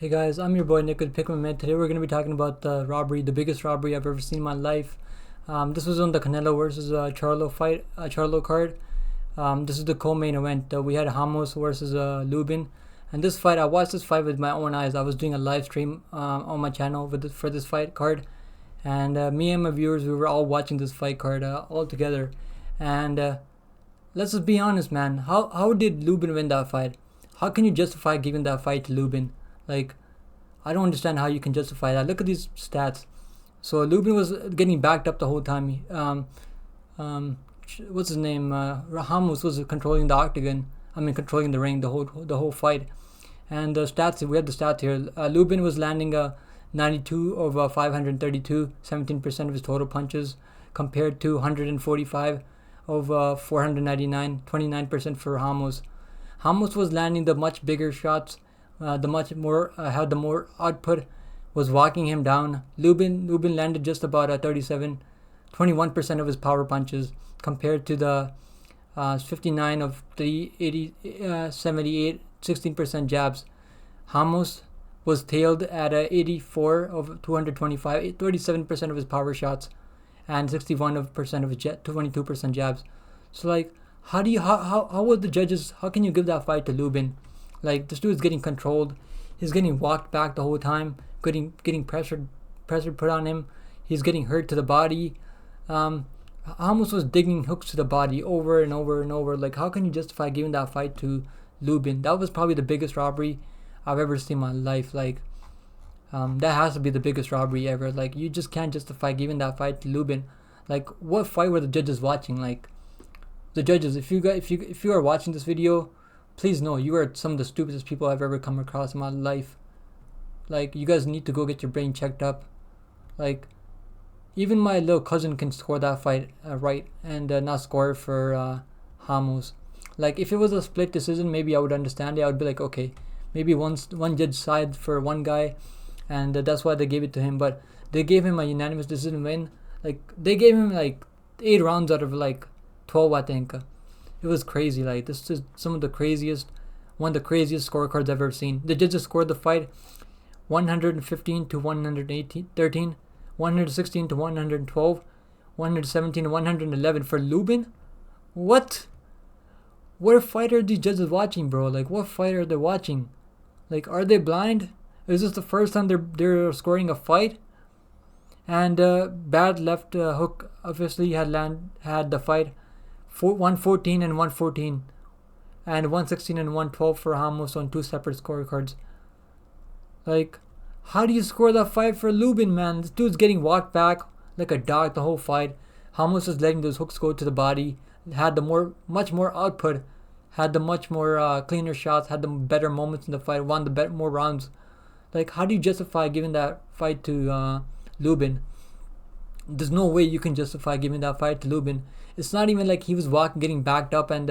Hey guys, I'm your boy Nick with Pick My Man. Today we're going to be talking about the robbery, the biggest robbery I've ever seen in my life. This was on the Canelo versus Charlo fight, Charlo card. This is the co-main event. We had Ramos versus Lubin, and this fight, I watched this fight with my own eyes. I was doing a live stream on my channel for this fight card, and me and my viewers, we were all watching this fight card all together. And let's just be honest, man. How did Lubin win that fight? How can you justify giving that fight to Lubin? Like, I don't understand how you can justify that. Look at these stats. So Lubin was getting backed up the whole time. What's his name? Ramos was controlling the octagon. I mean, controlling the ring the whole fight. And the stats, we have the stats here. Lubin was landing 92 of 532, 17% of his total punches, compared to 145 of 499, 29% for Ramos. Ramos was landing the much bigger shots. The much more had the more output, was walking him down. Lubin landed just about 21% of his power punches, compared to the 59 of 380, 78, 16% jabs. Ramos was tailed at 84 of 225, 37% of his power shots, and 61% of his 22% jabs. So like, how would the judges? How can you give that fight to Lubin? Like, this dude's getting controlled. He's getting walked back the whole time, getting pressure put on him. He's getting hurt to the body. Ramos was digging hooks to the body over and over and over. Like, how can you justify giving that fight to Lubin? That was probably the biggest robbery I've ever seen in my life. Like, that has to be the biggest robbery ever. Like, you just can't justify giving that fight to Lubin. Like, what fight were the judges watching? Like, the judges, if you are watching this video, please know you are some of the stupidest people I've ever come across in my life. Like, you guys need to go get your brain checked up. Like, even my little cousin can score that fight right, and not score for Ramos. Like, if it was a split decision, maybe I would understand it. I would be like, okay, maybe one judge side for one guy, and that's why they gave it to him. But they gave him a unanimous decision win. Like, they gave him like 8 rounds out of like 12, I think. It was crazy. Like, this is one of the craziest scorecards I've ever seen. The judges scored the fight 115 to 113, 116 to 112, 117 to 111 for Lubin. What fight are these judges watching, bro? Like, what fight are they watching? Like, are they blind? Is this the first time they're scoring a fight? And bad left hook obviously had the fight 114 and 114, and 116 and 112 for Ramos on 2 separate scorecards. Like, how do you score that fight for Lubin, man? This dude's getting walked back like a dog the whole fight. Ramos was letting those hooks go to the body, had the much more output, had the much more cleaner shots, had the better moments in the fight, won the more rounds. Like, how do you justify giving that fight to Lubin? There's no way you can justify giving that fight to Lubin. It's not even like he was getting backed up and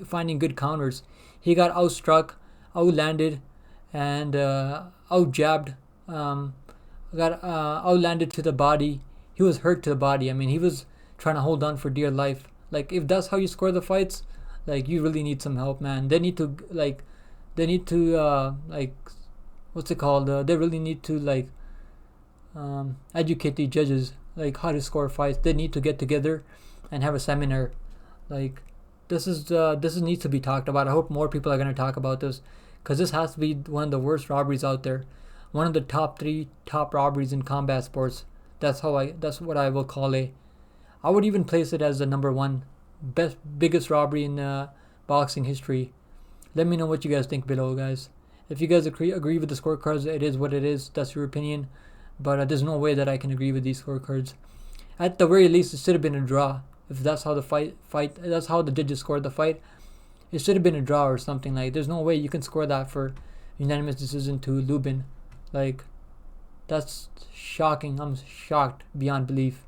finding good counters. He got outstruck, outlanded, and outjabbed. Got outlanded to the body. He was hurt to the body. I mean, he was trying to hold on for dear life. Like, if that's how you score the fights, like, you really need some help, man. They need to what's it called? They really need to educate the judges, like, how to score fights. They need to get together and have a seminar. Like, this needs to be talked about. I hope more people are going to talk about this, because this has to be one of the worst robberies out there, one of the top 3 robberies in combat sports. That's what I will call it. I would even place it as the number 1 biggest robbery in boxing history. Let me know what you guys think below, guys. If you guys agree with the scorecards, it is what it is. That's your opinion. But there's no way that I can agree with these scorecards. At the very least, it should have been a draw. If that's how that's how the judges scored the fight, it should have been a draw or something. Like, there's no way you can score that for unanimous decision to Lubin. Like, that's shocking. I'm shocked beyond belief.